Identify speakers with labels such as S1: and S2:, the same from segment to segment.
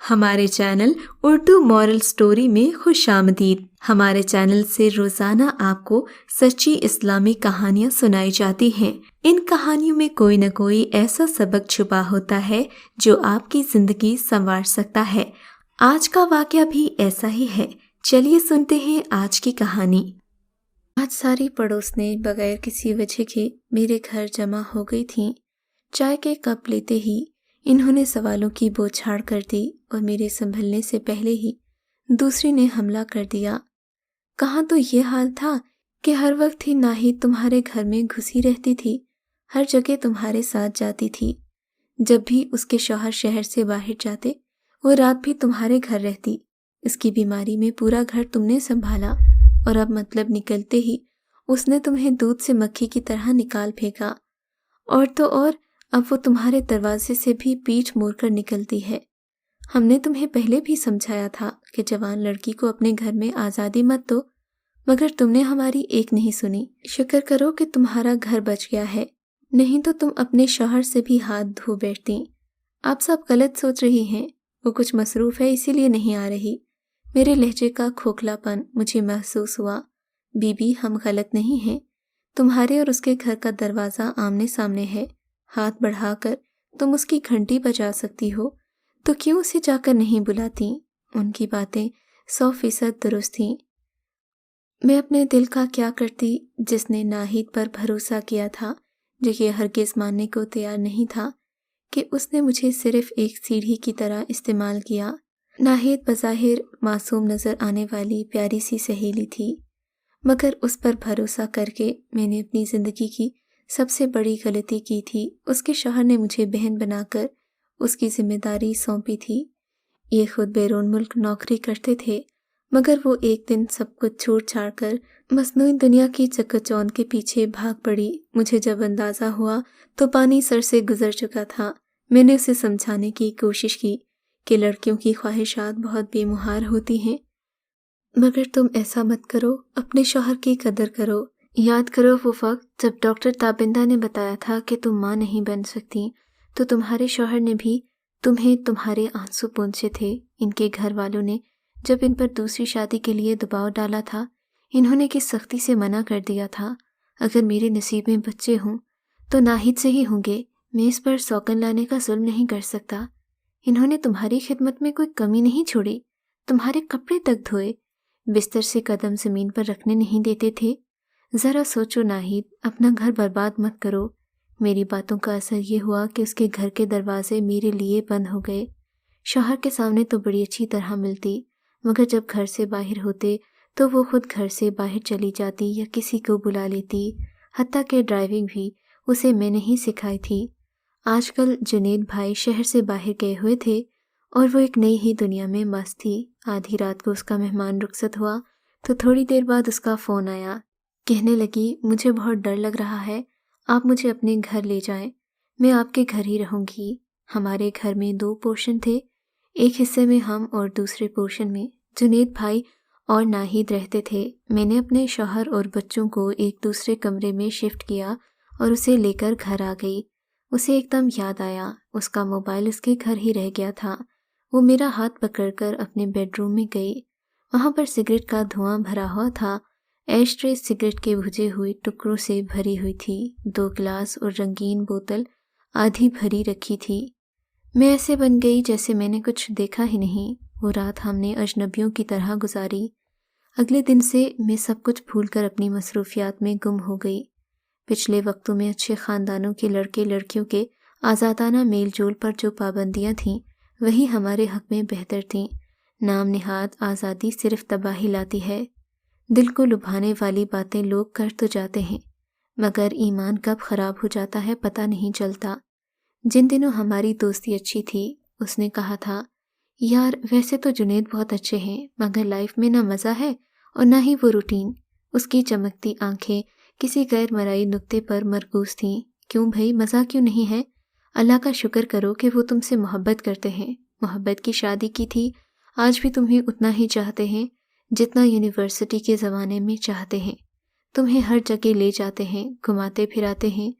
S1: ہمارے channel Urdu moral story میں خوش آمدید۔ ہمارے چینل سے روزانہ آپ کو سچی اسلامی کہانیاں سنائی جاتی ہیں۔ ان کہانیوں میں کوئی نہ کوئی ایسا سبق چھپا ہوتا ہے جو آپ کی زندگی سنوار سکتا ہے۔ آج کا واقعہ بھی ایسا ہی ہے۔ چلیے سنتے ہیں آج کی کہانی۔ آج ساری پڑوسنیں بغیر کسی وجہ کے میرے گھر جمع ہو گئی تھیں۔ چائے کے کپ لیتے ہی انہوں نے سوالوں کی بوچھاڑ کر دی اور میرے سنبھلنے سے پہلے ہی دوسری نے حملہ کر دیا۔ کہاں تو یہ حال تھا کہ ہر وقت ہی ناہید تمہارے گھر میں گھسی رہتی تھی، ہر جگہ تمہارے ساتھ جاتی تھی۔ جب بھی اس کے شوہر شہر سے باہر جاتے وہ رات بھی تمہارے گھر رہتی۔ اس کی بیماری میں پورا گھر تم نے سنبھالا اور اب مطلب نکلتے ہی اس نے تمہیں دودھ سے مکھی کی طرح نکال پھینکا، اور تو اور اب وہ تمہارے دروازے سے بھی پیٹھ موڑ کر نکلتی ہے۔ ہم نے تمہیں پہلے بھی سمجھایا تھا کہ جوان لڑکی کو اپنے گھر میں آزادی مت دو، مگر تم نے ہماری ایک نہیں سنی۔ شکر کرو کہ تمہارا گھر بچ گیا ہے، نہیں تو تم اپنے شوہر سے بھی ہاتھ دھو بیٹھتی۔ آپ سب غلط سوچ رہی ہیں، وہ کچھ مصروف ہے اسی لیے نہیں آ رہی۔ میرے لہجے کا کھوکھلا پن مجھے محسوس ہوا۔ بی بی، ہم غلط نہیں ہیں، تمہارے اور اس کے گھر کا دروازہ آمنے سامنے ہے۔ ہاتھ بڑھا کر تم اس کی گھنٹی بجا سکتی ہو تو کیوں اسے جا کر نہیں بلاتی؟ ان کی باتیں 100% درست تھیں۔ میں اپنے دل کا کیا کرتی جس نے ناہید پر بھروسہ کیا تھا، جو یہ ہرگز ماننے کو تیار نہیں تھا کہ اس نے مجھے صرف ایک سیڑھی کی طرح استعمال کیا۔ ناہید بظاہر معصوم نظر آنے والی پیاری سی سہیلی تھی، مگر اس پر بھروسہ کر کے میں نے اپنی زندگی کی سب سے بڑی غلطی کی تھی۔ اس کے شوہر نے مجھے بہن بنا کر اس کی ذمہ داری سونپی تھی۔ یہ خود بیرون ملک نوکری کرتے تھے، مگر وہ ایک دن سب کچھ چھوڑ چھاڑ کر مصنوعی دنیا کی چکاچوند کے پیچھے بھاگ پڑی۔ مجھے جب اندازہ ہوا تو پانی سر سے گزر چکا تھا۔ میں نے اسے سمجھانے کی کوشش کی کہ لڑکیوں کی خواہشات بہت بے مہار ہوتی ہیں، مگر تم ایسا مت کرو، اپنے شوہر کی قدر کرو۔ یاد کرو وہ وقت جب ڈاکٹر تابندہ نے بتایا تھا کہ تم ماں نہیں بن سکتی، تو تمہارے شوہر نے بھی تمہیں تمہارے آنسو پونچھے تھے۔ ان کے گھر والوں نے جب ان پر دوسری شادی کے لیے دباؤ ڈالا تھا، انہوں نے کس سختی سے منع کر دیا تھا۔ اگر میرے نصیب میں بچے ہوں تو ناہید سے ہی ہوں گے، میں اس پر سوگن لانے کا ظلم نہیں کر سکتا۔ انہوں نے تمہاری خدمت میں کوئی کمی نہیں چھوڑی، تمہارے کپڑے تک دھوئے، بستر سے قدم زمین پر رکھنے نہیں دیتے تھے۔ ذرا سوچو ناہید، اپنا گھر برباد مت کرو۔ میری باتوں کا اثر یہ ہوا کہ اس کے گھر کے دروازے میرے لیے بند ہو گئے۔ شوہر کے سامنے تو بڑی اچھی طرح ملتی، مگر جب گھر سے باہر ہوتے تو وہ خود گھر سے باہر چلی جاتی یا کسی کو بلا لیتی، حتیٰ کہ ڈرائیونگ بھی اسے میں نے ہی سکھائی تھی۔ آج کل جنید بھائی شہر سے باہر گئے ہوئے تھے اور وہ ایک نئی ہی دنیا میں مست تھی۔ آدھی رات کو اس کا مہمان رخصت ہوا تو تھوڑی دیر بعد اس کا فون آیا۔ کہنے لگی، مجھے بہت ڈر لگ رہا ہے، آپ مجھے اپنے گھر لے جائیں، میں آپ کے گھر ہی رہوں گی۔ ہمارے گھر میں 2 پورشن تھے، ایک حصے میں ہم اور دوسرے پورشن میں جنید بھائی اور ناہید رہتے تھے۔ میں نے اپنے شوہر اور بچوں کو ایک دوسرے کمرے میں شفٹ کیا اور اسے لے کر گھر آ گئی۔ اسے ایک دم یاد آیا، اس کا موبائل اس کے گھر ہی رہ گیا تھا۔ وہ میرا ہاتھ پکڑ کر اپنے بیڈ روم میں گئی۔ وہاں پر سگریٹ کا دھواں بھرا ہوا تھا، ایش ٹرے سگریٹ کے بھجے ہوئے ٹکڑوں سے بھری ہوئی تھی، 2 گلاس اور رنگین بوتل آدھی بھری رکھی تھی۔ میں ایسے بن گئی جیسے میں نے کچھ دیکھا ہی نہیں۔ وہ رات ہم نے اجنبیوں کی طرح گزاری۔ اگلے دن سے میں سب کچھ بھول کر اپنی مصروفیات میں گم ہو گئی۔ پچھلے وقتوں میں اچھے خاندانوں کے لڑکے لڑکیوں کے آزادانہ میل جول پر جو پابندیاں تھیں وہی ہمارے حق میں بہتر تھیں۔ نام نہاد آزادی صرف تباہی لاتی ہے۔ دل کو لبھانے والی باتیں لوگ کر تو جاتے ہیں، مگر ایمان کب خراب ہو جاتا ہے پتہ نہیں چلتا۔ جن دنوں ہماری دوستی اچھی تھی، اس نے کہا تھا، یار ویسے تو جنید بہت اچھے ہیں، مگر لائف میں نہ مزہ ہے اور نہ ہی وہ روٹین۔ اس کی چمکتی آنکھیں کسی غیر مرئی نقطے پر مرکوز تھیں۔ کیوں بھائی، مزہ کیوں نہیں ہے؟ اللہ کا شکر کرو کہ وہ تم سے محبت کرتے ہیں۔ محبت کی شادی کی تھی، آج بھی تمہیں اتنا ہی چاہتے ہیں جتنا یونیورسٹی کے زمانے میں چاہتے ہیں۔ تمہیں ہر جگہ لے جاتے ہیں، گھماتے پھراتے ہیں۔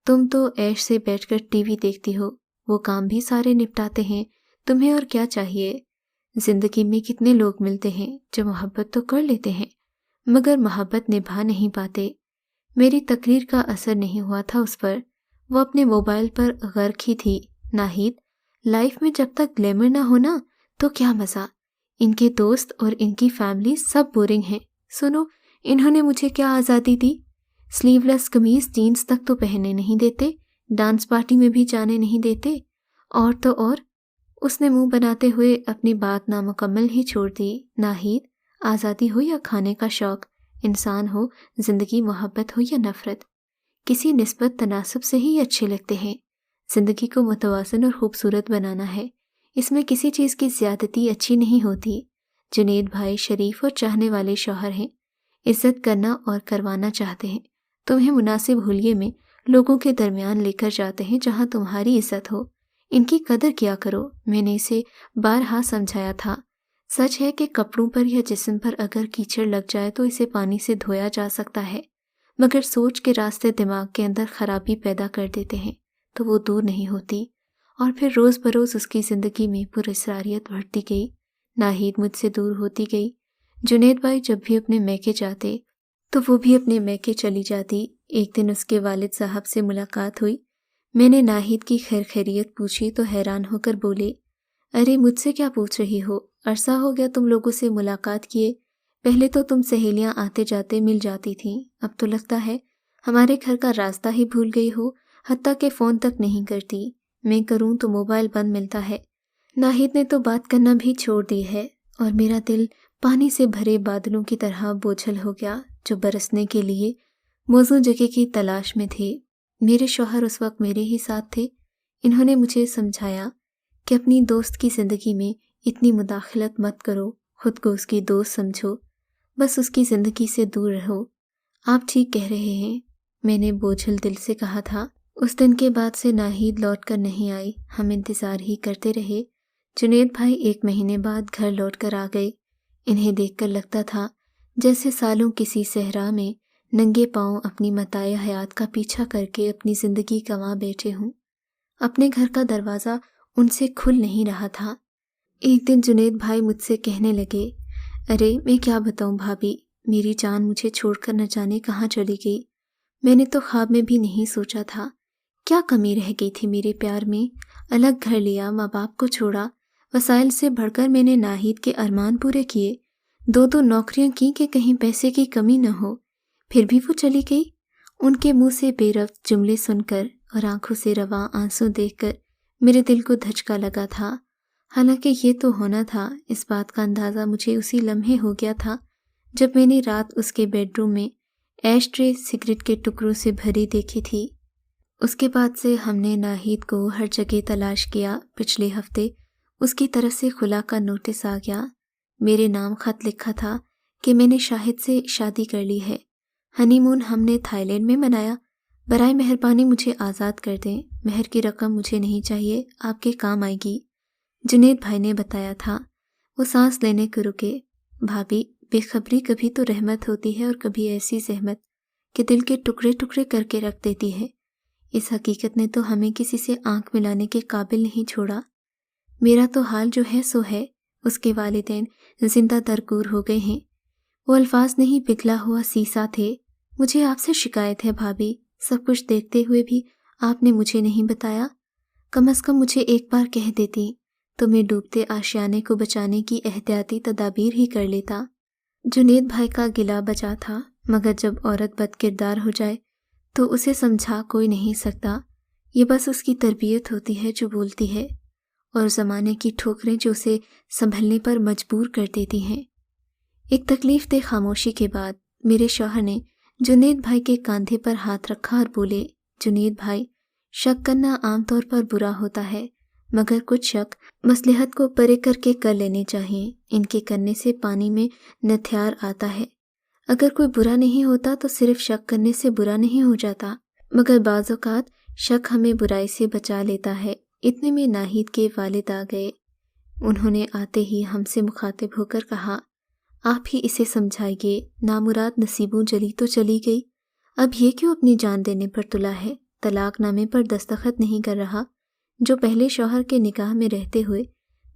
S1: تم تو عیش سے بیٹھ کر ٹی وی دیکھتی ہو، وہ کام بھی سارے نپٹاتے ہیں۔ تمہیں اور کیا چاہیے؟ زندگی میں کتنے لوگ ملتے ہیں جو محبت تو کر لیتے ہیں مگر محبت نبھا نہیں پاتے۔ میری تقریر کا اثر نہیں ہوا تھا اس پر، وہ اپنے موبائل پر غرق ہی تھی۔ ناہید، لائف میں جب تک گلیمر نہ ہونا تو کیا مزہ؟ ان کے دوست اور ان کی فیملی سب بورنگ ہیں۔ سنو، انہوں نے مجھے کیا آزادی دی؟ سلیو لیس قمیض جینس تک تو پہننے نہیں دیتے، ڈانس پارٹی میں بھی جانے نہیں دیتے، اور تو اور۔ اس نے منہ بناتے ہوئے اپنی بات نامکمل ہی چھوڑ دی۔ ناہید، آزادی ہو یا کھانے کا شوق، انسان ہو، زندگی محبت ہو یا نفرت، کسی نسبت تناسب سے ہی اچھے لگتے ہیں۔ زندگی کو متوازن اور خوبصورت بنانا ہے، اس میں کسی چیز کی زیادتی اچھی نہیں ہوتی۔ جنید بھائی شریف اور چاہنے والے شوہر ہیں، عزت کرنا اور کروانا چاہتے ہیں۔ تمہیں مناسب حلیے میں لوگوں کے درمیان لے کر جاتے ہیں جہاں تمہاری عزت ہو، ان کی قدر کیا کرو۔ میں نے اسے بارہا سمجھایا تھا۔ سچ ہے کہ کپڑوں پر یا جسم پر اگر کیچڑ لگ جائے تو اسے پانی سے دھویا جا سکتا ہے، مگر سوچ کے راستے دماغ کے اندر خرابی پیدا کر دیتے ہیں تو وہ دور نہیں ہوتی، اور پھر روز بروز اس کی زندگی میں پراسراریت بڑھتی گئی۔ ناہید مجھ سے دور ہوتی گئی۔ جنید بھائی جب بھی اپنے میکے جاتے تو وہ بھی اپنے میکے چلی جاتی۔ ایک دن اس کے والد صاحب سے ملاقات ہوئی۔ میں نے ناہید کی خیر خیریت پوچھی تو حیران ہو کر بولے، ارے مجھ سے کیا پوچھ رہی ہو؟ عرصہ ہو گیا تم لوگوں سے ملاقات کیے، پہلے تو تم سہیلیاں آتے جاتے مل جاتی تھیں، اب تو لگتا ہے ہمارے گھر کا راستہ ہی بھول گئی ہو، حتیٰ کہ فون تک نہیں کرتی، میں کروں تو موبائل بند ملتا ہے۔ ناہید نے تو بات کرنا بھی چھوڑ دی ہے، اور میرا دل پانی سے بھرے بادلوں کی طرح بوجھل ہو گیا جو برسنے کے لیے موزوں جگہ کی تلاش میں تھے۔ میرے شوہر اس وقت میرے ہی ساتھ تھے۔ انہوں نے مجھے سمجھایا کہ اپنی دوست کی زندگی میں اتنی مداخلت مت کرو، خود کو اس کی دوست سمجھو، بس اس کی زندگی سے دور رہو۔ آپ ٹھیک کہہ رہے ہیں، میں نے بوجھل دل سے کہا تھا۔ اس دن کے بعد سے ناہید لوٹ کر نہیں آئی، ہم انتظار ہی کرتے رہے۔ جنید بھائی 1 مہینے بعد گھر لوٹ کر آ گئے۔ انہیں دیکھ کر لگتا تھا جیسے سالوں کسی صحرا میں ننگے پاؤں اپنی متاع حیات کا پیچھا کر کے اپنی زندگی گنوا بیٹھے ہوں۔ اپنے گھر کا دروازہ ان سے کھل نہیں رہا تھا۔ ایک دن جنید بھائی مجھ سے کہنے لگے، ارے میں کیا بتاؤں بھابھی، میری جان مجھے چھوڑ کر نہ جانے کہاں چلی گئی۔ میں نے تو خواب میں بھی نہیں سوچا تھا، کیا کمی رہ گئی تھی میرے پیار میں۔ الگ گھر لیا، ماں باپ کو چھوڑا، وسائل سے بڑھ کر میں نے ناہید کے ارمان پورے کیے، 2 نوکریاں کی کہ کہیں پیسے کی کمی نہ ہو، پھر بھی وہ چلی گئی۔ ان کے منہ سے بے رفت جملے سن کر اور آنکھوں سے رواں آنسو دیکھ کر میرے دل کو دھچکا لگا تھا۔ حالانکہ یہ تو ہونا تھا، اس بات کا اندازہ مجھے اسی لمحے ہو گیا تھا جب میں نے رات اس کے بیڈ روم میں ایش ٹرے سگریٹ کے ٹکڑوں سے بھری دیکھی تھی۔ اس کے بعد سے ہم نے ناہید کو ہر جگہ تلاش کیا۔ پچھلے ہفتے اس کی طرف سے خلا کا نوٹس آ گیا، میرے نام خط لکھا تھا کہ میں نے شاہد سے شادی کر لی ہے، ہنی مون ہم نے تھائی لینڈ میں منایا، برائے مہربانی مجھے آزاد کر دیں، مہر کی رقم مجھے نہیں چاہیے، آپ کے کام آئے گی۔ جنید بھائی نے بتایا تھا۔ وہ سانس لینے کو رکے۔ بھابھی، بے خبری کبھی تو رحمت ہوتی ہے اور کبھی ایسی زحمت کہ دل کے ٹکڑے ٹکڑے کر کے رکھ دیتی ہے۔ اس حقیقت نے تو ہمیں کسی سے آنکھ ملانے کے قابل نہیں چھوڑا۔ میرا تو حال جو ہے سو ہے، اس کے والدین زندہ درگور ہو گئے ہیں۔ وہ الفاظ نہیں پگھلا ہوا سیسا تھے۔ مجھے آپ سے شکایت ہے بھابھی، سب کچھ دیکھتے ہوئے بھی آپ نے مجھے نہیں بتایا، کم از کم مجھے ایک بار کہہ دیتی تو میں ڈوبتے آشیانے کو بچانے کی احتیاطی تدابیر ہی کر لیتا۔ جنید بھائی کا گلا بجا تھا، مگر جب عورت بد کردار ہو جائے تو اسے سمجھا کوئی نہیں سکتا، یہ بس اس کی تربیت ہوتی ہے جو بولتی ہے، اور زمانے کی ٹھوکریں جو اسے سنبھلنے پر مجبور کر دیتی ہیں۔ ایک تکلیف دہ خاموشی کے بعد میرے شوہر نے جنید بھائی کے کاندھے پر ہاتھ رکھا اور بولے، جنید بھائی، شک کرنا عام طور پر برا ہوتا ہے، مگر کچھ شک مصلحت کو پرے کر کے کر لینے چاہیے، ان کے کرنے سے پانی میں نتھیار آتا ہے۔ اگر کوئی برا نہیں ہوتا تو صرف شک کرنے سے برا نہیں ہو جاتا، مگر بعض اوقات شک ہمیں برائی سے بچا لیتا ہے۔ اتنے میں ناہید کے والد آ گئے۔ انہوں نے آتے ہی ہم سے مخاطب ہو کر کہا، آپ ہی اسے سمجھائیے، نامراد نصیبوں جلی تو چلی گئی، اب یہ کیوں اپنی جان دینے پر تلا ہے، طلاق نامے پر دستخط نہیں کر رہا، جو پہلے شوہر کے نکاح میں رہتے ہوئے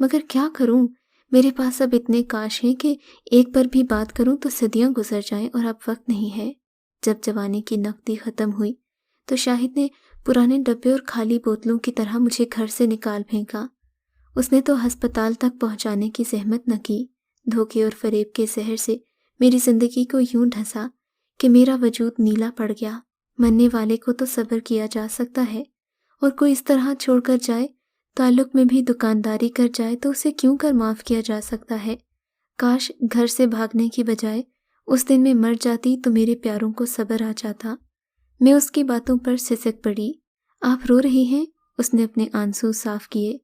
S1: مگر کیا کروں، میرے پاس اب اتنے کاش ہیں کہ ایک پر بھی بات کروں تو صدیاں گزر جائیں اور اب وقت نہیں ہے۔ جب جوانی کی نقدی ختم ہوئی تو شاہد نے پرانے ڈبے اور خالی بوتلوں کی طرح مجھے گھر سے نکال پھینکا۔ اس نے تو ہسپتال تک پہنچانے کی زحمت نہ کی، دھوکے اور فریب کے زہر سے میری زندگی کو یوں ڈھسا کہ میرا وجود نیلا پڑ گیا۔ مرنے والے کو تو صبر کیا جا سکتا ہے، اور کوئی اس طرح چھوڑ کر جائے، تعلق میں بھی دکانداری کر جائے تو اسے کیوں کر معاف کیا جا سکتا ہے۔ کاش گھر سے بھاگنے کی بجائے اس دن میں مر جاتی تو میرے پیاروں کو صبر آ جاتا۔ میں اس کی باتوں پر سسک پڑی۔ آپ رو رہی ہیں؟ اس نے اپنے آنسو صاف کیے۔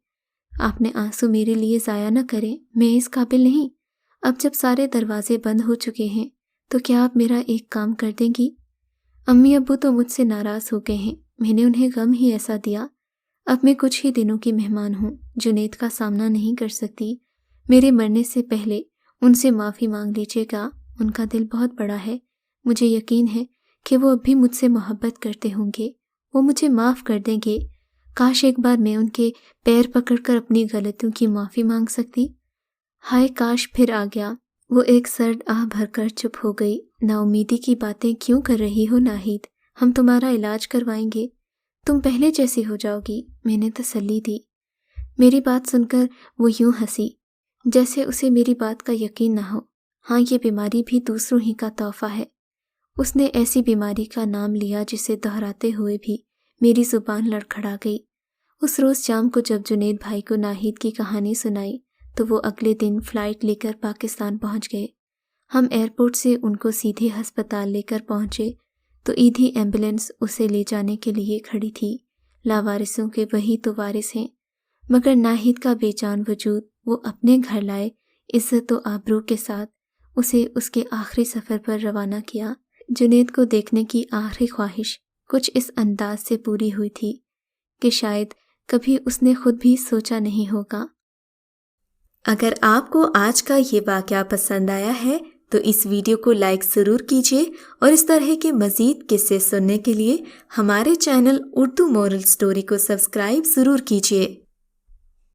S1: آپ نے آنسو میرے لیے ضائع نہ کریں، میں اس قابل نہیں۔ اب جب سارے دروازے بند ہو چکے ہیں تو کیا آپ میرا ایک کام کر دیں گی؟ امی ابو تو مجھ سے ناراض ہو گئے ہیں، میں نے انہیں غم ہی ایسا دیا۔ اب میں کچھ ہی دنوں کی مہمان ہوں، جنید کا سامنا نہیں کر سکتی۔ میرے مرنے سے پہلے ان سے معافی مانگ لیجیے گا، ان کا دل بہت بڑا ہے۔ مجھے یقین ہے کہ وہ اب بھی مجھ سے محبت کرتے ہوں گے، وہ مجھے معاف کر دیں گے۔ کاش ایک بار میں ان کے پیر پکڑ کر اپنی غلطیوں کی معافی مانگ سکتی۔ ہائے کاش پھر آ گیا۔ وہ ایک سرد آہ بھر کر چپ ہو گئی۔ نا امیدی کی باتیں کیوں کر رہی ہو ناہید؟ ہم تمہارا علاج کروائیں گے، تم پہلے جیسی ہو جاؤ گی، میں نے تسلی دی۔ میری بات سن کر وہ یوں ہنسی جیسے اسے میری بات کا یقین نہ ہو۔ ہاں، یہ بیماری بھی دوسروں ہی کا تحفہ ہے۔ اس نے ایسی بیماری کا نام لیا جسے دہراتے ہوئے بھی میری زبان لڑکھڑا گئی۔ اس روز شام کو جب جنید بھائی کو ناہید کی کہانی سنائی تو وہ اگلے دن فلائٹ لے کر پاکستان پہنچ گئے۔ ہم ایئرپورٹ سے ان کو سیدھے ہسپتال لے کر پہنچے تو ایدھی ایمبولینس اسے لے جانے کے لیے کھڑی تھی۔ لاوارثوں کے وہی تو وارث ہیں، مگر ناہید کا بے جان وجود وہ اپنے گھر لائے، عزت و آبرو کے ساتھ اسے اس کے آخری سفر پر روانہ کیا۔ جنید کو دیکھنے کی آخری خواہش کچھ اس انداز سے پوری ہوئی تھی کہ شاید کبھی اس نے خود بھی سوچا نہیں ہوگا۔ اگر آپ کو آج کا یہ واقعہ پسند آیا ہے تو اس ویڈیو کو لائک ضرور کیجیے، اور اس طرح کے مزید قصے سننے کے لیے ہمارے چینل اردو مورل سٹوری کو سبسکرائب ضرور کیجیے۔